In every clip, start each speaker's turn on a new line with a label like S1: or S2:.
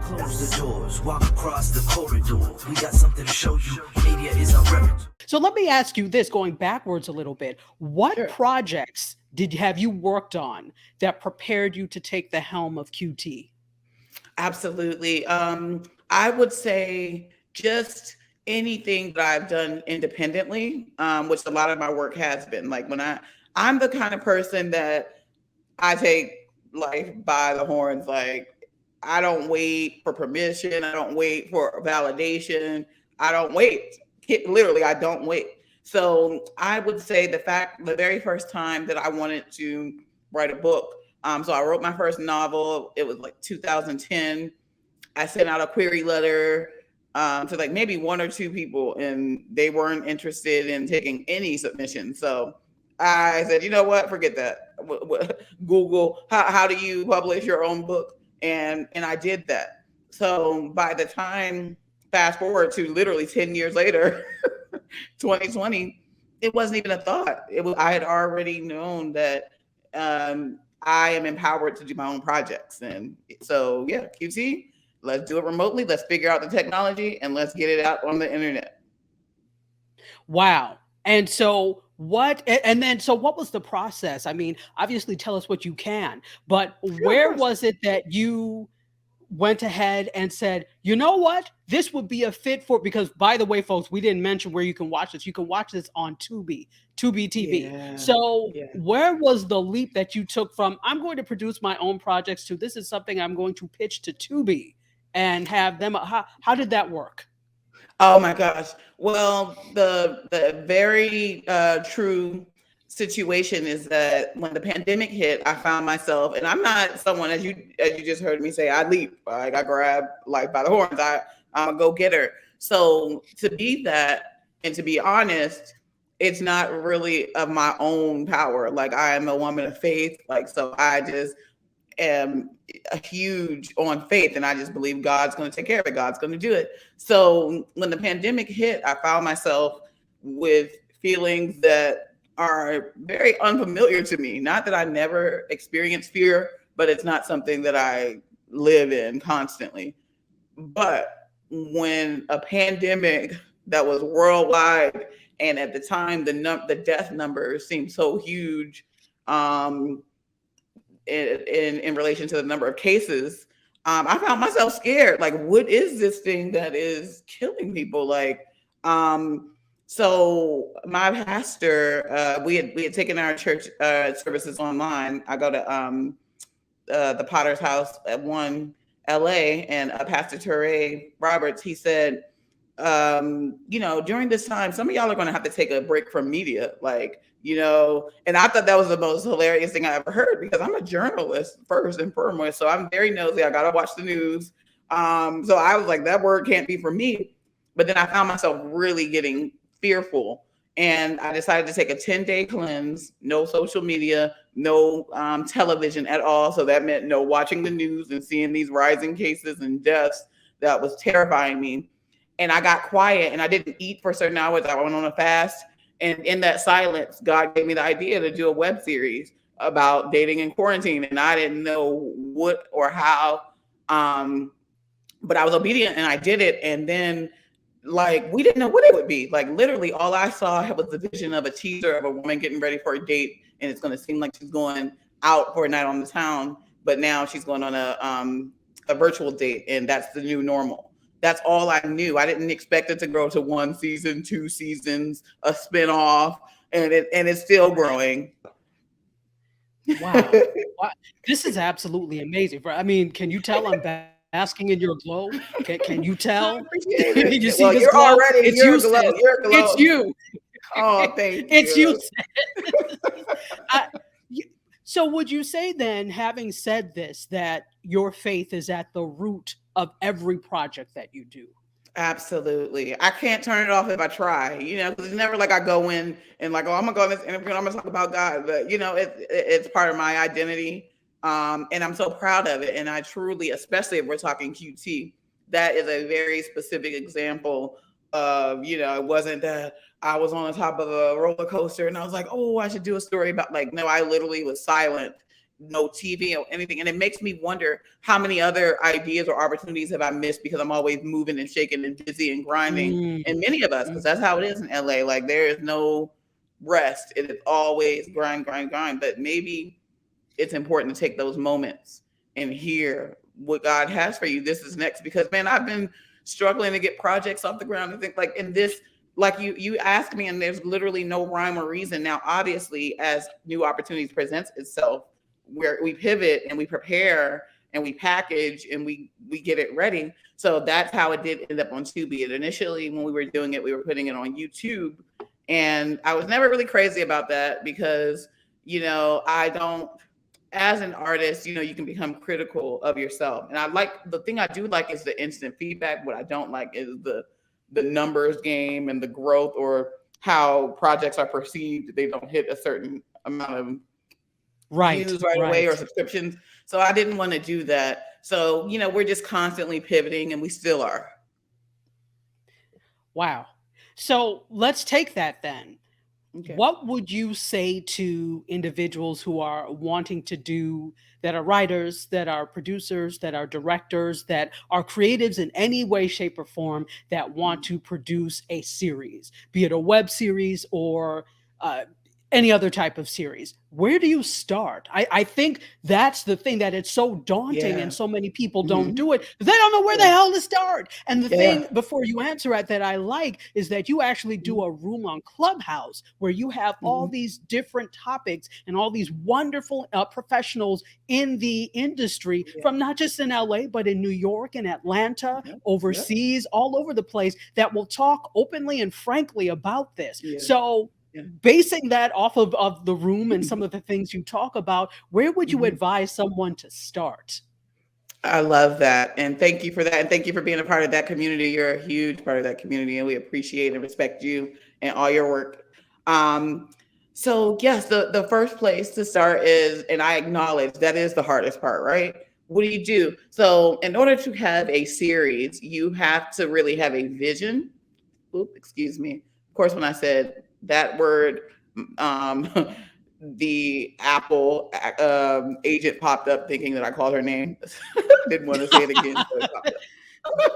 S1: Close the doors, walk across the corridor. We got something to show you. Media is our repertoire.
S2: So let me ask you this, going backwards a little bit. What
S3: Sure.
S2: projects have you worked on that prepared you to take the helm of QT?
S3: Absolutely. I would say just anything that I've done independently, which a lot of my work has been. Like I'm the kind of person that I take life by the horns. Like I don't wait for permission. I don't wait for validation. I don't wait. Literally, I don't wait. So I would say the very first time that I wanted to write a book. So I wrote my first novel. It was like 2010. I sent out a query letter to like maybe one or two people, and they weren't interested in taking any submissions. So I said, you know what, forget that. Google, how do you publish your own book? And I did that. So by the time, fast forward to literally 10 years later, 2020, it wasn't even a thought. I had already known that I am empowered to do my own projects. And so, yeah, QT, let's do it remotely. Let's figure out the technology and let's get it out on the internet.
S2: Wow. And so what was the process? I mean, obviously tell us what you can, but
S3: Yeah, of
S2: where
S3: course.
S2: was it that you went ahead and said, you know what, this would be a fit for, because by the way, folks, we didn't mention where you can watch this. You can watch this on Tubi TV.
S3: Yeah.
S2: So
S3: Yeah.
S2: where was the leap that you took from, I'm going to produce my own projects, to this is something I'm going to pitch to Tubi and have them, how did that work?
S3: Oh my gosh. Well, the very true situation is that when the pandemic hit, I found myself, and I'm not someone, as you just heard me say, I leap, like I grab life by the horns. I'm a go getter. So to be that, and to be honest, it's not really of my own power. Like I am a woman of faith. Like so, I just am a huge on faith, and I just believe God's going to take care of it. God's going to do it. So when the pandemic hit, I found myself with feelings that are very unfamiliar to me. Not that I never experienced fear, but it's not something that I live in constantly. But when a pandemic that was worldwide, and at the time the death numbers seemed so huge, um, in relation to the number of cases, I found myself scared. Like, what is this thing that is killing people? Like, so my pastor, we had taken our church services online. I go to the Potter's House at one LA, and Pastor Ture Roberts, he said, during this time, some of y'all are going to have to take a break from media. Like, and I thought that was the most hilarious thing I ever heard, because I'm a journalist first and foremost. So I'm very nosy. I got to watch the news. So I was like, that word can't be for me. But then I found myself really getting fearful. And I decided to take a 10-day cleanse, no social media, no television at all. So that meant no watching the news and seeing these rising cases and deaths. That was terrifying me. And I got quiet, and I didn't eat for certain hours. I went on a fast. And in that silence, God gave me the idea to do a web series about dating in quarantine. And I didn't know what or how, but I was obedient and I did it. And then, like, we didn't know what it would be. Like, literally, all I saw was the vision of a teaser of a woman getting ready for a date. And it's going to seem like she's going out for a night on the town, but now she's going on a virtual date. And that's the new normal. That's all I knew. I didn't expect it to grow to 1 season, 2 seasons, a spinoff, and it's still growing.
S2: Wow. Wow. This is absolutely amazing. I mean, can you tell I'm basking in your glow? Can you
S3: I
S2: tell?
S3: appreciate
S2: Did you
S3: it.
S2: see
S3: Well,
S2: this
S3: you're
S2: glow?
S3: already,
S2: It's
S3: you're a
S2: you,
S3: glow.
S2: sis.
S3: You're a
S2: It's
S3: glow.
S2: you.
S3: Oh, thank
S2: It's you,
S3: you.
S2: sis. I, so would you say then, having said this, that your faith is at the root of every project that you do?
S3: Absolutely. I can't turn it off if I try, because it's never like I go in and like, oh, I'm gonna go on this interview and I'm gonna talk about God. But it's part of my identity. And I'm so proud of it. And I truly, especially if we're talking QT, that is a very specific example of, it wasn't that I was on the top of a roller coaster and I was like, oh, I should do a story about, like, no, I literally was silent no TV or anything. And it makes me wonder how many other ideas or opportunities have I missed because I'm always moving and shaking and busy and grinding.
S2: Mm,
S3: And many of us, because that's how it is in LA, like there is no rest. It is always grind, grind, grind. But maybe it's important to take those moments and hear what God has for you. This is next, because man, I've been struggling to get projects off the ground and think like in this, like you asked me, and there's literally no rhyme or reason. Now, obviously, as new opportunities presents itself, where we pivot and we prepare and we package and we get it ready. So that's how it did end up on Tubi. And initially, when we were doing it, we were putting it on YouTube, and I was never really crazy about that because I don't. As an artist, you can become critical of yourself. And the thing I do like is the instant feedback. What I don't like is the numbers game and the growth, or how projects are perceived. They don't hit a certain amount of views right away or subscriptions. So I didn't want to do that. So, we're just constantly pivoting, and we still are.
S2: Wow. So let's take that then.
S3: Okay.
S2: What would you say to individuals who are wanting to do, that are writers, that are producers, that are directors, that are creatives in any way, shape, or form, that want to produce a series, be it a web series or any other type of series? Where do you start? I think that's the thing, that it's so daunting and so many people don't do it. They don't know where the hell to start. And the thing, before you answer it, that I like is that you actually do a room on Clubhouse where you have all these different topics and all these wonderful professionals in the industry from not just in LA, but in New York and Atlanta, overseas, all over the place, that will talk openly and frankly about this. So basing that off of the room and some of the things you talk about, where would you advise someone to start?
S3: I love that. And thank you for that. And thank you for being a part of that community. You're a huge part of that community, and we appreciate and respect you and all your work. So yes, the first place to start is, and I acknowledge that is the hardest part, right? What do you do? So in order to have a series, you have to really have a vision. Oop, excuse me. Of course, when I said that word, the Apple agent popped up thinking that I called her name. Didn't want to say it again. So it popped up.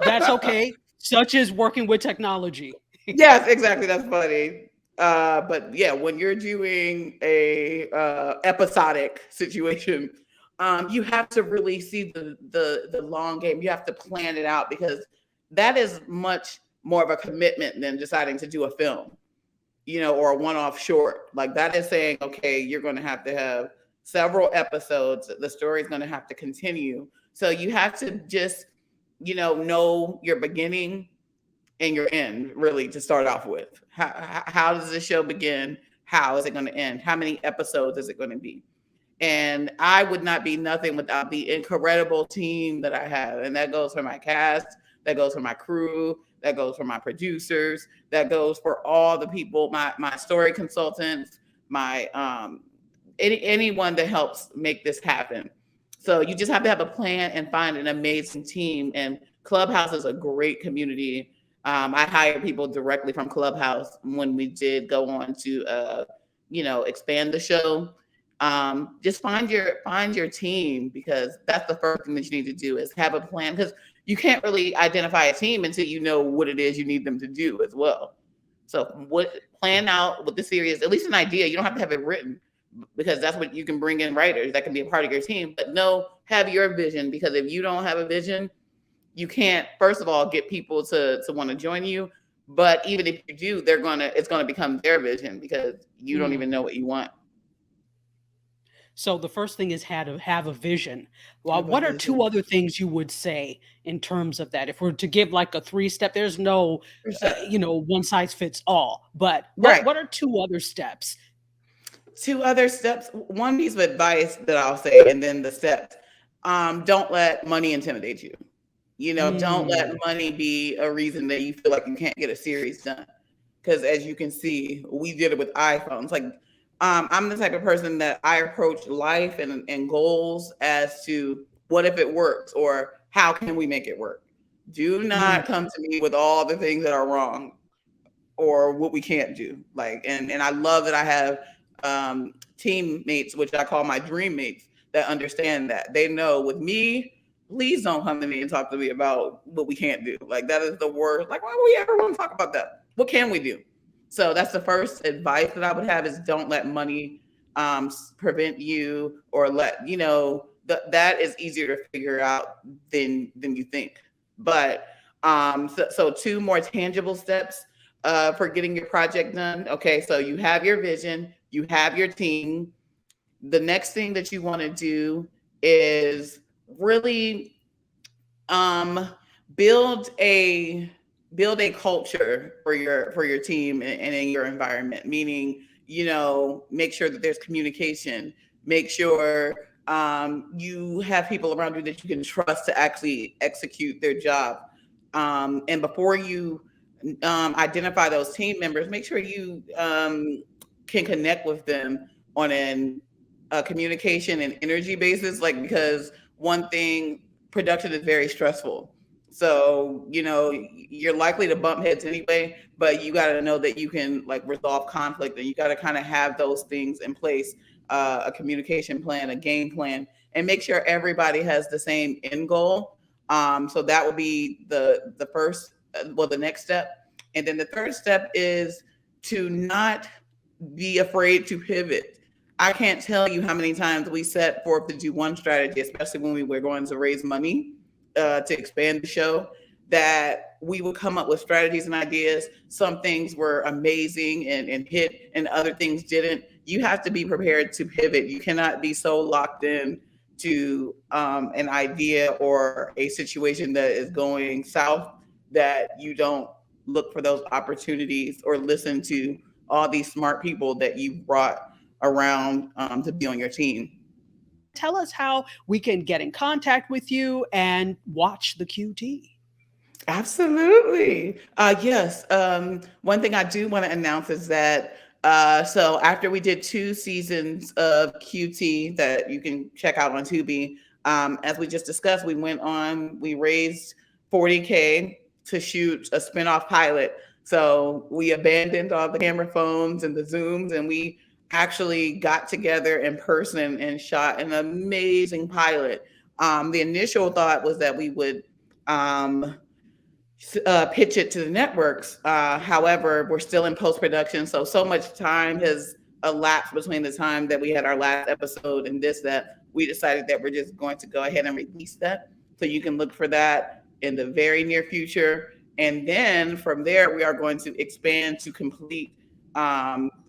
S2: That's okay. Such is working with technology.
S3: Yes, exactly. That's funny. But yeah, when you're doing a episodic situation, you have to really see the long game. You have to plan it out, because that is much more of a commitment than deciding to do a film, or a one-off short. Like that is saying, okay, you're going to have several episodes. The story is going to have to continue. So you have to just, know your beginning and your end, really, to start off with. How does the show begin? How is it going to end? How many episodes is it going to be? And I would not be nothing without the incredible team that I have. And that goes for my cast, that goes for my crew, that goes for my producers, that goes for all the people, my story consultants, my anyone that helps make this happen. So you just have to have a plan and find an amazing team. And Clubhouse is a great community. I hire people directly from Clubhouse when we did go on to expand the show. Just find your team, because that's the first thing that you need to do, is have a plan, because you can't really identify a team until you know what it is you need them to do as well. So plan out what the series, at least an idea. You don't have to have it written, because that's what you can bring in writers that can be a part of your team. But have your vision, because if you don't have a vision, you can't, first of all, get people to want to join you. But even if you do, it's gonna become their vision, because you don't even know what you want.
S2: So the first thing is have a vision. Well, what are two other things you would say in terms of that? If we're to give like a 3-step, there's no, one size fits all. But what are two other steps?
S3: Two other steps. One piece of advice that I'll say, and then the steps. Don't let money intimidate you. Don't let money be a reason that you feel like you can't get a series done. Because as you can see, we did it with iPhones. Like, I'm the type of person that I approach life and goals as to what if it works, or how can we make it work. Do not come to me with all the things that are wrong or what we can't do. Like, and I love that I have teammates, which I call my dream mates, that understand that. They know with me, please don't come to me and talk to me about what we can't do. Like that is the worst. Like, why would we ever want to talk about that? What can we do? So that's the first advice that I would have is don't let money prevent you or let, that is easier to figure out than you think. But so two more tangible steps for getting your project done. Okay, so you have your vision, you have your team. The next thing that you want to do is really um, build a build a culture for your team and in your environment. Meaning, make sure that there's communication. Make sure you have people around you that you can trust to actually execute their job. And before you identify those team members, make sure you can connect with them on a communication and energy basis. Like, because one thing, production is very stressful. So, you're likely to bump heads anyway, but you got to know that you can like resolve conflict, and you got to kind of have those things in place, a communication plan, a game plan, and make sure everybody has the same end goal. So that would be the first, the next step. And then the third step is to not be afraid to pivot. I can't tell you how many times we set forth to do one strategy, especially when we were going to raise money to expand the show, that we would come up with strategies and ideas. Some things were amazing and hit, and other things didn't. You have to be prepared to pivot. You cannot be so locked in to an idea or a situation that is going south that you don't look for those opportunities or listen to all these smart people that you brought around to be on your team.
S2: Tell us how we can get in contact with you and watch the QT.
S3: Absolutely. Yes. One thing I do want to announce is that so after we did 2 seasons of QT that you can check out on Tubi, as we just discussed, we raised 40K to shoot a spinoff pilot. So we abandoned all the camera phones and the Zooms, and we actually got together in person and shot an amazing pilot. The initial thought was that we would pitch it to the networks. However, we're still in post-production, so much time has elapsed between the time that we had our last episode and this, that we decided that we're just going to go ahead and release that. So you can look for that in the very near future. And then from there, we are going to expand to complete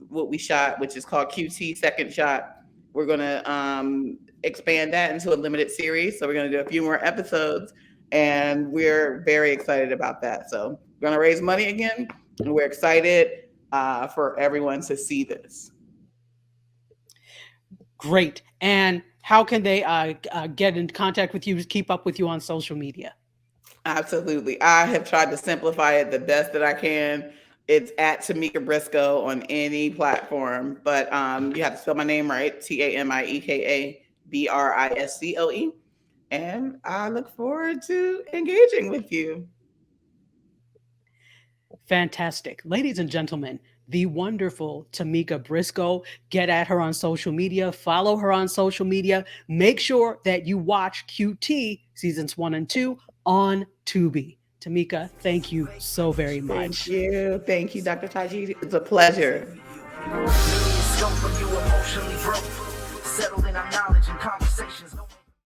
S3: what we shot, which is called QT Second Shot. We're going to expand that into a limited series. So we're going to do a few more episodes, and we're very excited about that. So we're going to raise money again, and we're excited for everyone to see this.
S2: Great. And how can they get in contact with you, keep up with you on social media?
S3: Absolutely. I have tried to simplify it the best that I can. It's at Tamieka Briscoe on any platform, but you have to spell my name right, Tamieka Briscoe. And I look forward to engaging with you.
S2: Fantastic. Ladies and gentlemen, the wonderful Tamieka Briscoe. Get at her on social media, follow her on social media. Make sure that you watch QT seasons 1 and 2 on Tubi. Tamieka, thank you so very much.
S3: Thank you, Dr. Taji. It's a pleasure.
S1: When you emotionally broke